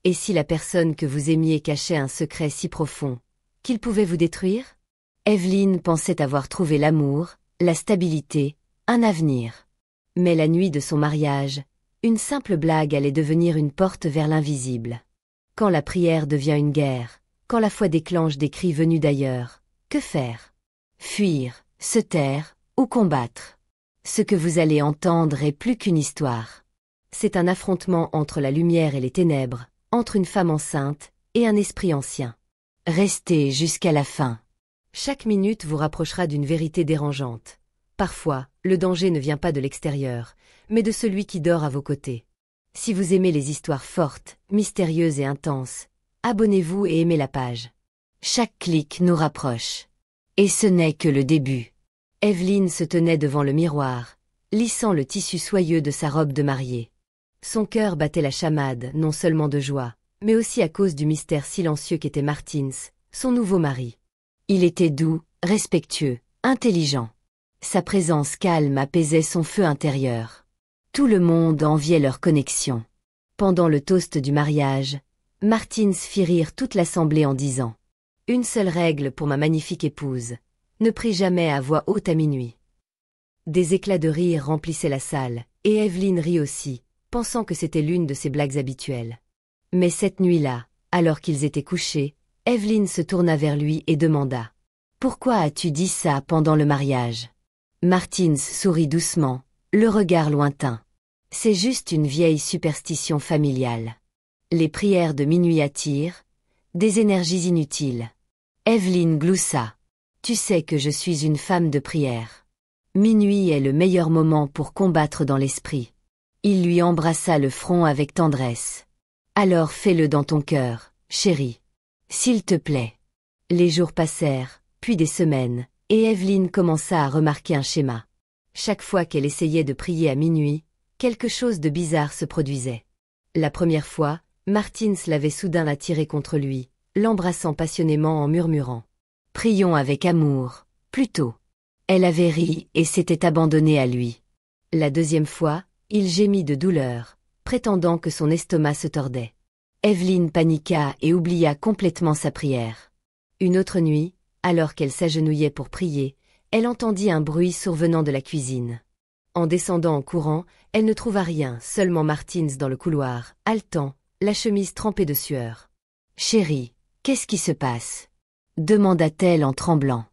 Et si la personne que vous aimiez cachait un secret si profond, qu'il pouvait vous détruire? Evelyne pensait avoir trouvé l'amour, la stabilité, un avenir. Mais la nuit de son mariage, une simple blague allait devenir une porte vers l'invisible. Quand la prière devient une guerre, quand la foi déclenche des cris venus d'ailleurs, que faire? Fuir, se taire, ou combattre? Ce que vous allez entendre est plus qu'une histoire. C'est un affrontement entre la lumière et les ténèbres, entre une femme enceinte et un esprit ancien. Restez jusqu'à la fin. Chaque minute vous rapprochera d'une vérité dérangeante. Parfois, le danger ne vient pas de l'extérieur, mais de celui qui dort à vos côtés. Si vous aimez les histoires fortes, mystérieuses et intenses, abonnez-vous et aimez la page. Chaque clic nous rapproche. Et ce n'est que le début. Evelyne se tenait devant le miroir, lissant le tissu soyeux de sa robe de mariée. Son cœur battait la chamade, non seulement de joie, mais aussi à cause du mystère silencieux qu'était Martins, son nouveau mari. Il était doux, respectueux, intelligent. Sa présence calme apaisait son feu intérieur. Tout le monde enviait leur connexion. Pendant le toast du mariage, Martins fit rire toute l'assemblée en disant « Une seule règle pour ma magnifique épouse, ne prie jamais à voix haute à minuit. » Des éclats de rire remplissaient la salle, et Evelyne rit aussi, pensant que c'était l'une de ses blagues habituelles. Mais cette nuit-là, alors qu'ils étaient couchés, Evelyne se tourna vers lui et demanda « Pourquoi as-tu dit ça pendant le mariage ?» Martins sourit doucement, le regard lointain. « C'est juste une vieille superstition familiale. Les prières de minuit attirent des énergies inutiles. » Evelyne gloussa. « Tu sais que je suis une femme de prière. Minuit est le meilleur moment pour combattre dans l'esprit. » Il lui embrassa le front avec tendresse. « Alors fais-le dans ton cœur, chérie. S'il te plaît. » Les jours passèrent, puis des semaines, et Evelyne commença à remarquer un schéma. Chaque fois qu'elle essayait de prier à minuit, quelque chose de bizarre se produisait. La première fois, Martins l'avait soudain attirée contre lui, l'embrassant passionnément en murmurant « Prions avec amour, plutôt. » Elle avait ri et s'était abandonnée à lui. La deuxième fois, il gémit de douleur, prétendant que son estomac se tordait. Evelyne paniqua et oublia complètement sa prière. Une autre nuit, alors qu'elle s'agenouillait pour prier, elle entendit un bruit survenant de la cuisine. En descendant en courant, elle ne trouva rien, seulement Martins dans le couloir, haletant, la chemise trempée de sueur. « Chérie, qu'est-ce qui se passe ?» demanda-t-elle en tremblant.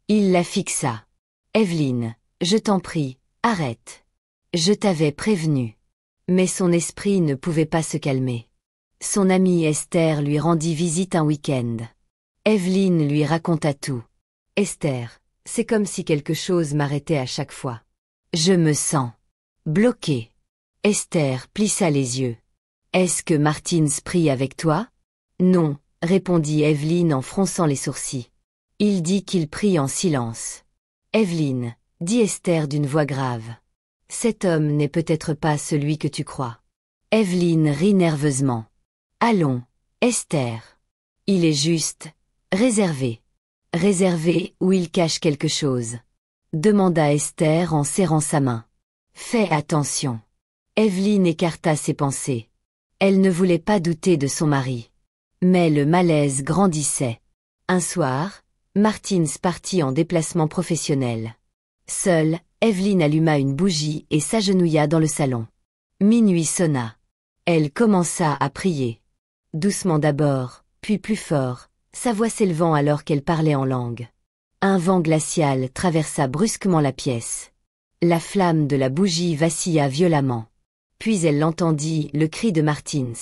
Il la fixa. « Evelyne, je t'en prie, arrête. Je t'avais prévenu. » Mais son esprit ne pouvait pas se calmer. Son amie Esther lui rendit visite un week-end. Evelyne lui raconta tout. « Esther, c'est comme si quelque chose m'arrêtait à chaque fois. Je me sens bloquée. » Esther plissa les yeux. « Est-ce que Martins prie avec toi ?» « Non, » répondit Evelyne en fronçant les sourcils. « Il dit qu'il prie en silence. »« Evelyne, » dit Esther d'une voix grave. « Cet homme n'est peut-être pas celui que tu crois. » Evelyne rit nerveusement. « Allons, Esther. Il est juste, réservé. » « Réservé ou il cache quelque chose ?» demanda Esther en serrant sa main. « Fais attention. » Evelyne écarta ses pensées. Elle ne voulait pas douter de son mari. Mais le malaise grandissait. Un soir, Martins partit en déplacement professionnel. Seule, Evelyne alluma une bougie et s'agenouilla dans le salon. Minuit sonna. Elle commença à prier. Doucement d'abord, puis plus fort, sa voix s'élevant alors qu'elle parlait en langue. Un vent glacial traversa brusquement la pièce. La flamme de la bougie vacilla violemment. Puis elle entendit le cri de Martins.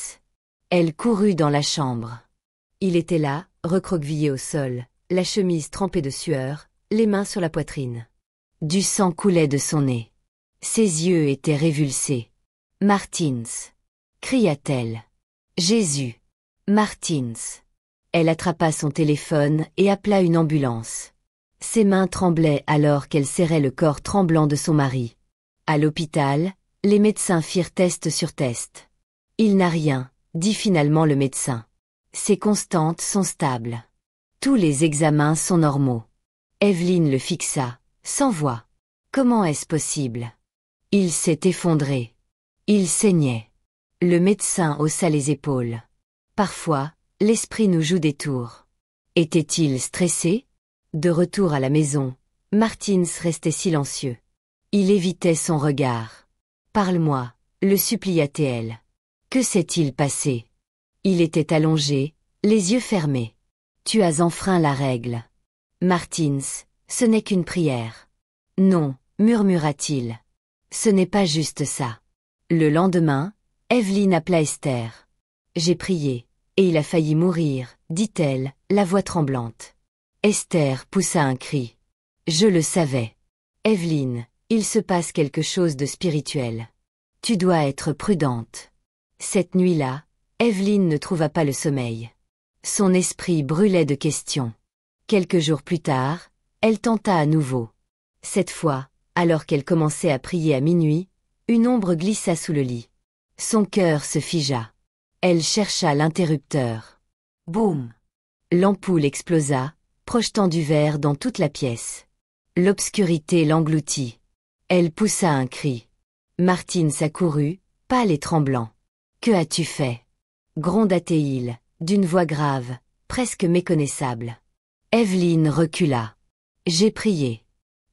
Elle courut dans la chambre. Il était là, recroquevillé au sol, la chemise trempée de sueur, les mains sur la poitrine. Du sang coulait de son nez. Ses yeux étaient révulsés. « Martins !» cria-t-elle. « Jésus ! Martins !» Elle attrapa son téléphone et appela une ambulance. Ses mains tremblaient alors qu'elle serrait le corps tremblant de son mari. À l'hôpital, les médecins firent test sur test. « Il n'a rien », dit finalement le médecin. « Ses constantes sont stables. Tous les examens sont normaux. » Evelyne le fixa, sans voix. « Comment est-ce possible ?» Il s'est effondré. Il saignait. Le médecin haussa les épaules. Parfois, l'esprit nous joue des tours. Était-il stressé? De retour à la maison, Martins restait silencieux. Il évitait son regard. Parle-moi, le supplia-t-elle. Que s'est-il passé? Il était allongé, les yeux fermés. Tu as enfreint la règle. Martins, ce n'est qu'une prière. Non, murmura-t-il. Ce n'est pas juste ça. Le lendemain, Evelyne appela Esther. J'ai prié, et il a failli mourir, dit-elle, la voix tremblante. Esther poussa un cri. Je le savais. Evelyne, il se passe quelque chose de spirituel. Tu dois être prudente. Cette nuit-là, Evelyne ne trouva pas le sommeil. Son esprit brûlait de questions. Quelques jours plus tard, elle tenta à nouveau. Cette fois, alors qu'elle commençait à prier à minuit, une ombre glissa sous le lit. Son cœur se figea. Elle chercha l'interrupteur. Boum! L'ampoule explosa, projetant du verre dans toute la pièce. L'obscurité l'engloutit. Elle poussa un cri. Martins accourut, pâle et tremblant. Que as-tu fait? Gronda-t-il, d'une voix grave, presque méconnaissable. Evelyne recula. J'ai prié.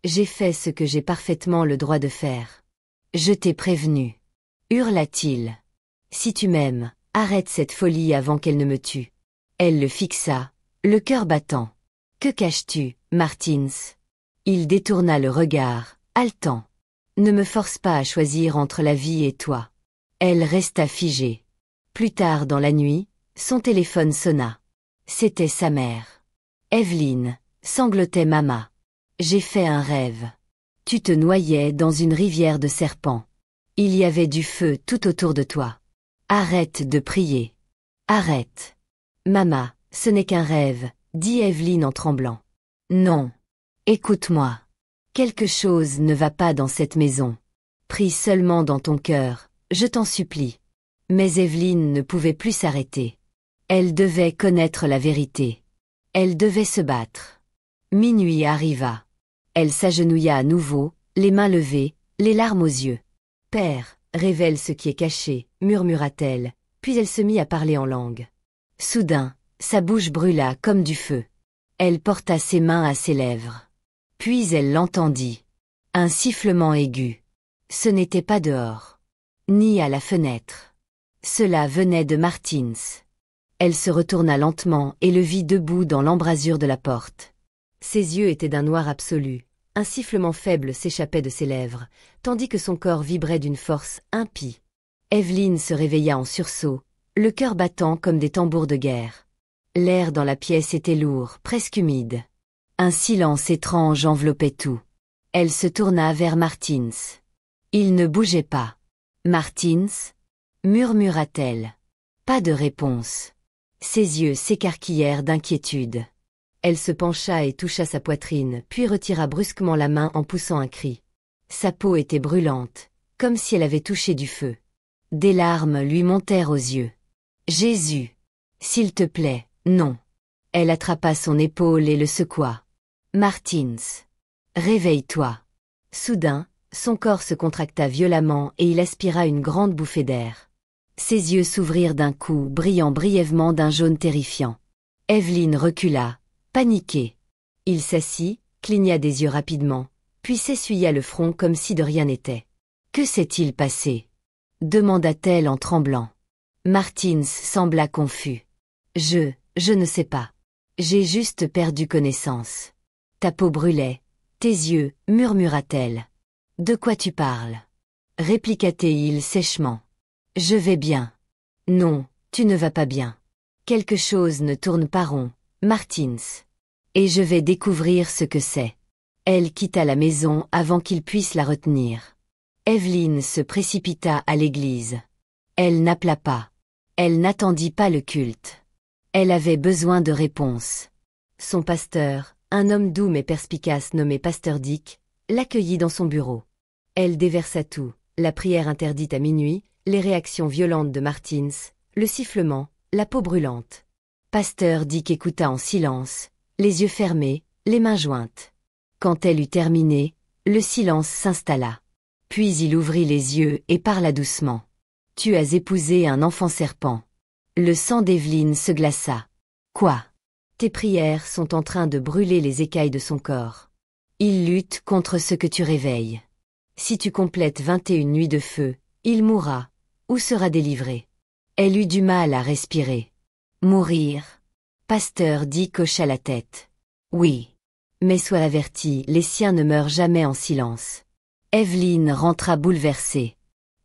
J'ai fait ce que j'ai parfaitement le droit de faire. Je t'ai prévenu. Hurla-t-il. Si tu m'aimes, arrête cette folie avant qu'elle ne me tue. Elle le fixa, le cœur battant. Que caches-tu, Martins? Il détourna le regard, haletant. Ne me force pas à choisir entre la vie et toi. Elle resta figée. Plus tard dans la nuit, son téléphone sonna. C'était sa mère. Evelyne, sanglotait Mama. J'ai fait un rêve. Tu te noyais dans une rivière de serpents. Il y avait du feu tout autour de toi. Arrête de prier. Arrête. Mama, ce n'est qu'un rêve, dit Evelyne en tremblant. Non. Écoute-moi. Quelque chose ne va pas dans cette maison. Prie seulement dans ton cœur, je t'en supplie. Mais Evelyne ne pouvait plus s'arrêter. Elle devait connaître la vérité. Elle devait se battre. Minuit arriva. Elle s'agenouilla à nouveau, les mains levées, les larmes aux yeux. « Père, révèle ce qui est caché », murmura-t-elle, puis elle se mit à parler en langue. Soudain, sa bouche brûla comme du feu. Elle porta ses mains à ses lèvres. Puis elle l'entendit. Un sifflement aigu. Ce n'était pas dehors. Ni à la fenêtre. Cela venait de Martins. Elle se retourna lentement et le vit debout dans l'embrasure de la porte. Ses yeux étaient d'un noir absolu. Un sifflement faible s'échappait de ses lèvres, tandis que son corps vibrait d'une force impie. Evelyne se réveilla en sursaut, le cœur battant comme des tambours de guerre. L'air dans la pièce était lourd, presque humide. Un silence étrange enveloppait tout. Elle se tourna vers Martins. Il ne bougeait pas. « Martins » murmura-t-elle. Pas de réponse. Ses yeux s'écarquillèrent d'inquiétude. Elle se pencha et toucha sa poitrine, puis retira brusquement la main en poussant un cri. Sa peau était brûlante, comme si elle avait touché du feu. Des larmes lui montèrent aux yeux. « Jésus! S'il te plaît, non !» Elle attrapa son épaule et le secoua. « Martins! Réveille-toi !» Soudain, son corps se contracta violemment et il aspira une grande bouffée d'air. Ses yeux s'ouvrirent d'un coup, brillant brièvement d'un jaune terrifiant. Evelyne recula, paniquée. Il s'assit, cligna des yeux rapidement, puis s'essuya le front comme si de rien n'était. « Que s'est-il passé ?» demanda-t-elle en tremblant. Martins sembla confus. « Je ne sais pas. J'ai juste perdu connaissance. » Ta peau brûlait, tes yeux, murmura-t-elle. « De quoi tu parles ?» répliqua-t-il sèchement. « Je vais bien. »« Non, tu ne vas pas bien. Quelque chose ne tourne pas rond, Martins. Et je vais découvrir ce que c'est. » Elle quitta la maison avant qu'il puisse la retenir. Evelyne se précipita à l'église. Elle n'appela pas. Elle n'attendit pas le culte. Elle avait besoin de réponses. Son pasteur, un homme doux mais perspicace nommé Pasteur Dick, l'accueillit dans son bureau. Elle déversa tout, la prière interdite à minuit, les réactions violentes de Martins, le sifflement, la peau brûlante. Pasteur Dick écouta en silence, les yeux fermés, les mains jointes. Quand elle eut terminé, le silence s'installa. Puis il ouvrit les yeux et parla doucement. « Tu as épousé un enfant serpent. Le sang d'Evelyne se glaça. Quoi? Tes prières sont en train de brûler les écailles de son corps. Il lutte contre ce que tu réveilles. Si tu complètes 21 nuits de feu, il mourra, ou sera délivré. Elle eut du mal à respirer. Mourir? Pasteur Dick hocha la tête. Oui. Mais sois averti, les siens ne meurent jamais en silence. Evelyne rentra bouleversée.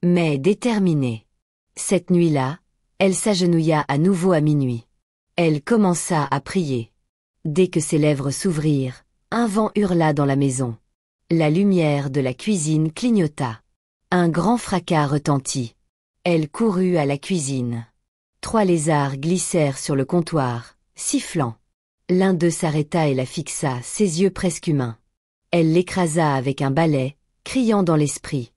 Mais déterminée. Cette nuit-là, elle s'agenouilla à nouveau à minuit. Elle commença à prier. Dès que ses lèvres s'ouvrirent, un vent hurla dans la maison. La lumière de la cuisine clignota. Un grand fracas retentit. Elle courut à la cuisine. 3 lézards glissèrent sur le comptoir, sifflant. L'un d'eux s'arrêta et la fixa, ses yeux presque humains. Elle l'écrasa avec un balai, criant dans l'esprit.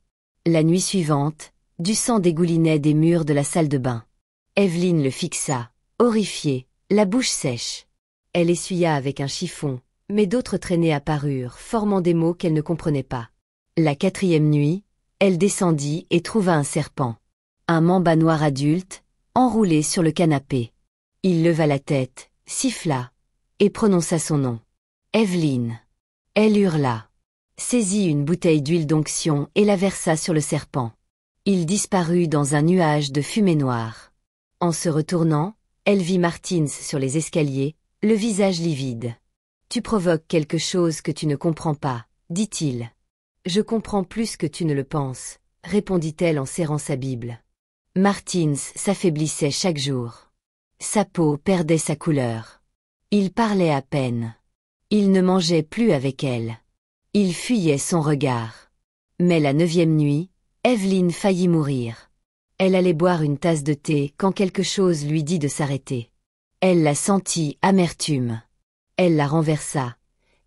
La nuit suivante, du sang dégoulinait des murs de la salle de bain. Evelyne le fixa, horrifiée, la bouche sèche. Elle essuya avec un chiffon, mais d'autres traînées apparurent, formant des mots qu'elle ne comprenait pas. La 4e nuit, elle descendit et trouva un serpent. Un mamba noir adulte, enroulé sur le canapé. Il leva la tête, siffla, et prononça son nom. Evelyne. Elle hurla. Saisit une bouteille d'huile d'onction et la versa sur le serpent. Il disparut dans un nuage de fumée noire. En se retournant, elle vit Martins sur les escaliers, le visage livide. « Tu provoques quelque chose que tu ne comprends pas, dit-il. « Je comprends plus que tu ne le penses, répondit-elle en serrant sa Bible. Martins s'affaiblissait chaque jour. Sa peau perdait sa couleur. Il parlait à peine. Il ne mangeait plus avec elle. Il fuyait son regard. Mais la 9e nuit, Evelyne faillit mourir. Elle allait boire une tasse de thé quand quelque chose lui dit de s'arrêter. Elle la sentit amertume. Elle la renversa,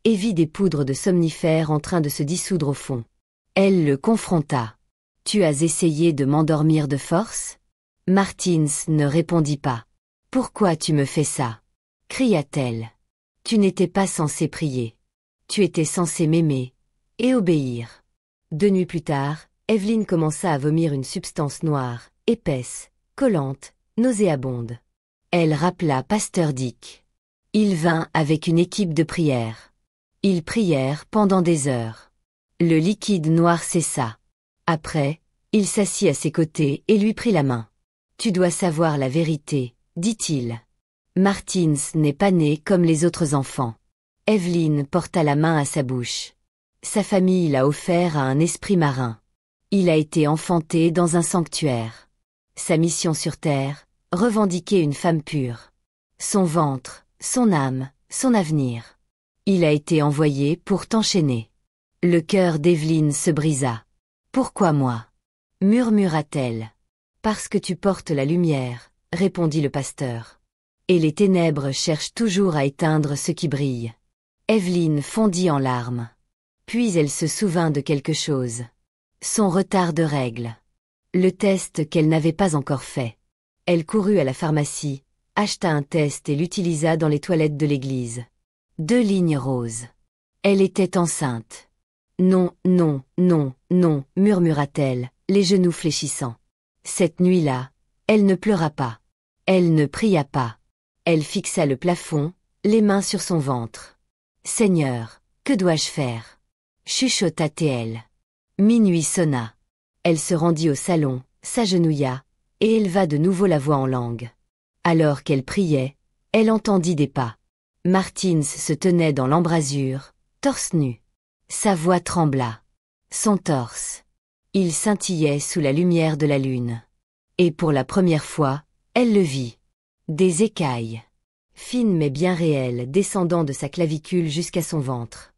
et vit des poudres de somnifères en train de se dissoudre au fond. Elle le confronta. « Tu as essayé de m'endormir de force ?» Martins ne répondit pas. « Pourquoi tu me fais ça ?» cria-t-elle. « Tu n'étais pas censé prier. Tu étais censé m'aimer et obéir. » 2 nuits plus tard, Evelyne commença à vomir une substance noire, épaisse, collante, nauséabonde. Elle rappela Pasteur Dick. Il vint avec une équipe de prière. Ils prièrent pendant des heures. Le liquide noir cessa. Après, il s'assit à ses côtés et lui prit la main. « Tu dois savoir la vérité, dit-il. Martins n'est pas né comme les autres enfants. » Evelyne porta la main à sa bouche. Sa famille l'a offert à un esprit marin. Il a été enfanté dans un sanctuaire. Sa mission sur Terre, revendiquer une femme pure. Son ventre, son âme, son avenir. Il a été envoyé pour t'enchaîner. Le cœur d'Evelyne se brisa. « Pourquoi moi ?» murmura-t-elle. « Parce que tu portes la lumière, » répondit le pasteur. « Et les ténèbres cherchent toujours à éteindre ce qui brille. » Evelyne fondit en larmes. Puis elle se souvint de quelque chose. Son retard de règles. Le test qu'elle n'avait pas encore fait. Elle courut à la pharmacie, acheta un test et l'utilisa dans les toilettes de l'église. 2 lignes roses. Elle était enceinte. « Non, non, non, non, » murmura-t-elle, les genoux fléchissants. Cette nuit-là, elle ne pleura pas. Elle ne pria pas. Elle fixa le plafond, les mains sur son ventre. « Seigneur, que dois-je faire ?» chuchota-t-elle. Minuit sonna. Elle se rendit au salon, s'agenouilla, et éleva de nouveau la voix en langue. Alors qu'elle priait, elle entendit des pas. Martins se tenait dans l'embrasure, torse nu. Sa voix trembla. Son torse. Il scintillait sous la lumière de la lune. Et pour la première fois, elle le vit. Des écailles. Fines mais bien réelles descendant de sa clavicule jusqu'à son ventre.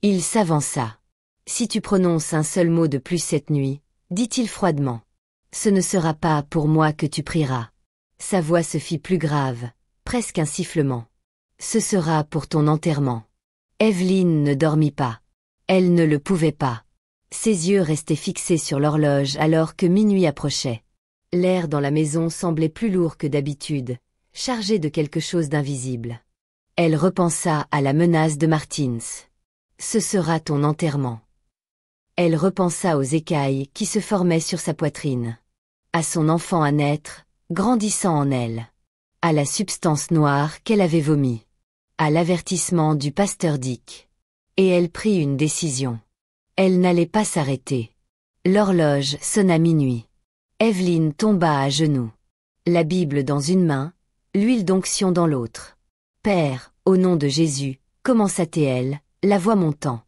Il s'avança. « Si tu prononces un seul mot de plus cette nuit, » dit-il froidement, « ce ne sera pas pour moi que tu prieras. » Sa voix se fit plus grave, presque un sifflement. « Ce sera pour ton enterrement. » Evelyne ne dormit pas. Elle ne le pouvait pas. Ses yeux restaient fixés sur l'horloge alors que minuit approchait. L'air dans la maison semblait plus lourd que d'habitude, chargé de quelque chose d'invisible. Elle repensa à la menace de Martins. « Ce sera ton enterrement. » Elle repensa aux écailles qui se formaient sur sa poitrine. À son enfant à naître, grandissant en elle. À la substance noire qu'elle avait vomie. À l'avertissement du pasteur Dick. Et elle prit une décision. Elle n'allait pas s'arrêter. L'horloge sonna minuit. Evelyne tomba à genoux. La Bible dans une main, l'huile d'onction dans l'autre. Père, au nom de Jésus, commença-t-elle, la voix montant.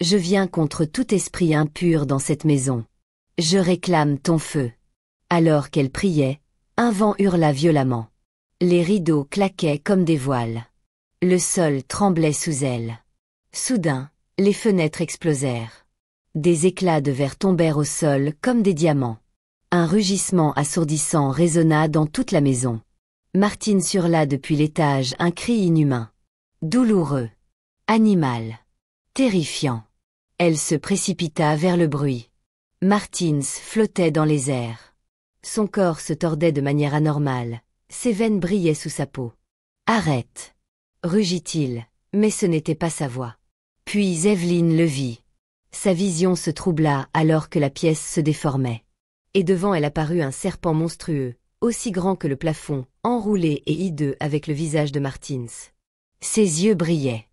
Je viens contre tout esprit impur dans cette maison. Je réclame ton feu. Alors qu'elle priait, un vent hurla violemment. Les rideaux claquaient comme des voiles. Le sol tremblait sous elle. Soudain, les fenêtres explosèrent. Des éclats de verre tombèrent au sol comme des diamants. Un rugissement assourdissant résonna dans toute la maison. Martine hurla depuis l'étage un cri inhumain. Douloureux. Animal. Terrifiant. Elle se précipita vers le bruit. Martins flottait dans les airs. Son corps se tordait de manière anormale. Ses veines brillaient sous sa peau. Arrête. Rugit-il, mais ce n'était pas sa voix. Puis Evelyne le vit. Sa vision se troubla alors que la pièce se déformait. Et devant elle apparut un serpent monstrueux, aussi grand que le plafond, enroulé et hideux avec le visage de Martins. Ses yeux brillaient.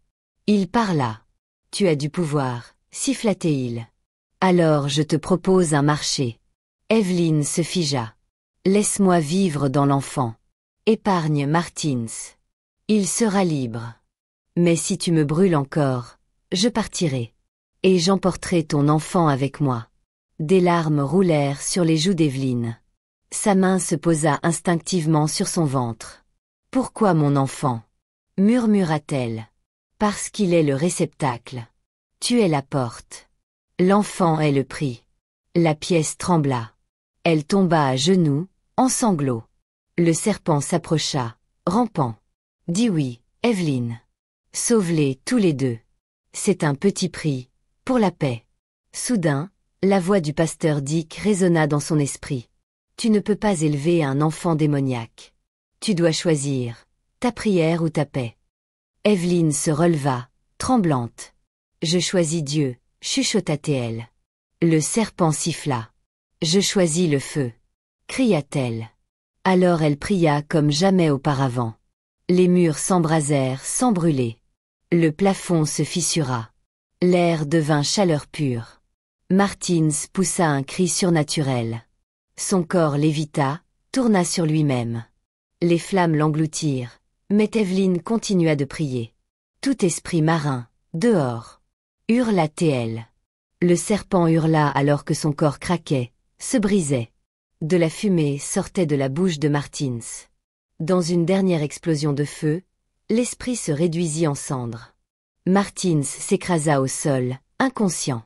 Il parla. « Tu as du pouvoir, siffla-t-il. Alors je te propose un marché. » Evelyne se figea. « Laisse-moi vivre dans l'enfant. Épargne Martins. Il sera libre. Mais si tu me brûles encore, je partirai. Et j'emporterai ton enfant avec moi. » Des larmes roulèrent sur les joues d'Evelyne. Sa main se posa instinctivement sur son ventre. « Pourquoi mon enfant ?» murmura-t-elle. « Parce qu'il est le réceptacle. Tu es la porte. L'enfant est le prix. » La pièce trembla. Elle tomba à genoux, en sanglots. Le serpent s'approcha, rampant. « Dis oui, Evelyne. Sauve-les tous les deux. C'est un petit prix, pour la paix. » Soudain, la voix du pasteur Dick résonna dans son esprit. « Tu ne peux pas élever un enfant démoniaque. Tu dois choisir, ta prière ou ta paix. » Evelyne se releva, tremblante. « Je choisis Dieu, » chuchota-t-elle. Le serpent siffla. « Je choisis le feu. » cria-t-elle. Alors elle pria comme jamais auparavant. Les murs s'embrasèrent sans brûler. Le plafond se fissura. L'air devint chaleur pure. Martins poussa un cri surnaturel. Son corps lévita, tourna sur lui-même. Les flammes l'engloutirent, mais Evelyne continua de prier. Tout esprit marin, dehors. Hurla-t-elle. Le serpent hurla alors que son corps craquait, se brisait. De la fumée sortait de la bouche de Martins. Dans une dernière explosion de feu, l'esprit se réduisit en cendres. Martins s'écrasa au sol, inconscient.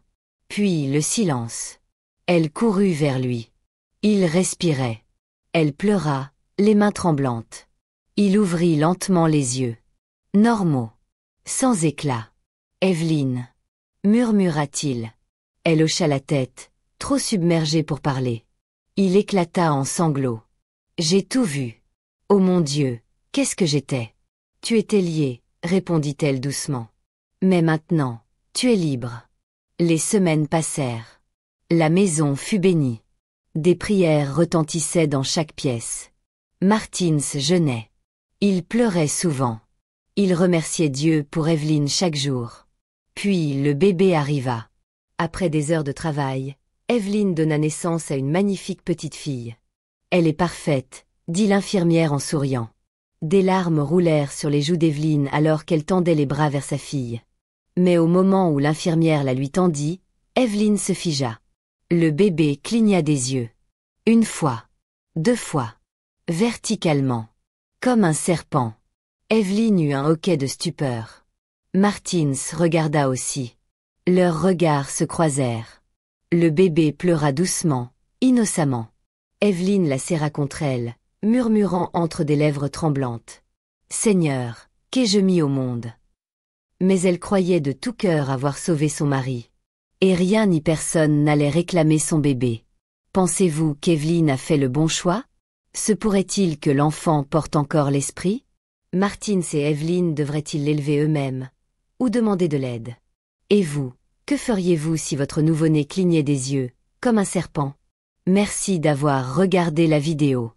Puis le silence. Elle courut vers lui. Il respirait. Elle pleura, les mains tremblantes. Il ouvrit lentement les yeux. Normaux. Sans éclat. Evelyne. Murmura-t-il. Elle hocha la tête, trop submergée pour parler. Il éclata en sanglots. J'ai tout vu. Oh mon Dieu, qu'est-ce que j'étais? Tu étais lié, répondit-elle doucement. Mais maintenant, tu es libre. Les semaines passèrent. La maison fut bénie. Des prières retentissaient dans chaque pièce. Martins jeûnait. Il pleurait souvent. Il remerciait Dieu pour Evelyne chaque jour. Puis le bébé arriva. Après des heures de travail, Evelyne donna naissance à une magnifique petite fille. Elle est parfaite, dit l'infirmière en souriant. Des larmes roulèrent sur les joues d'Evelyne alors qu'elle tendait les bras vers sa fille. Mais au moment où l'infirmière la lui tendit, Evelyne se figea. Le bébé cligna des yeux. Une fois. 2 fois. Verticalement. Comme un serpent. Evelyne eut un hoquet de stupeur. Martins regarda aussi. Leurs regards se croisèrent. Le bébé pleura doucement, innocemment. Evelyne la serra contre elle, murmurant entre des lèvres tremblantes. « Seigneur, qu'ai-je mis au monde ?» Mais elle croyait de tout cœur avoir sauvé son mari. Et rien ni personne n'allait réclamer son bébé. Pensez-vous qu'Evelyne a fait le bon choix? Se pourrait-il que l'enfant porte encore l'esprit? Martins et Evelyne devraient-ils l'élever eux-mêmes? Ou demander de l'aide? Et vous, que feriez-vous si votre nouveau-né clignait des yeux, comme un serpent? Merci d'avoir regardé la vidéo.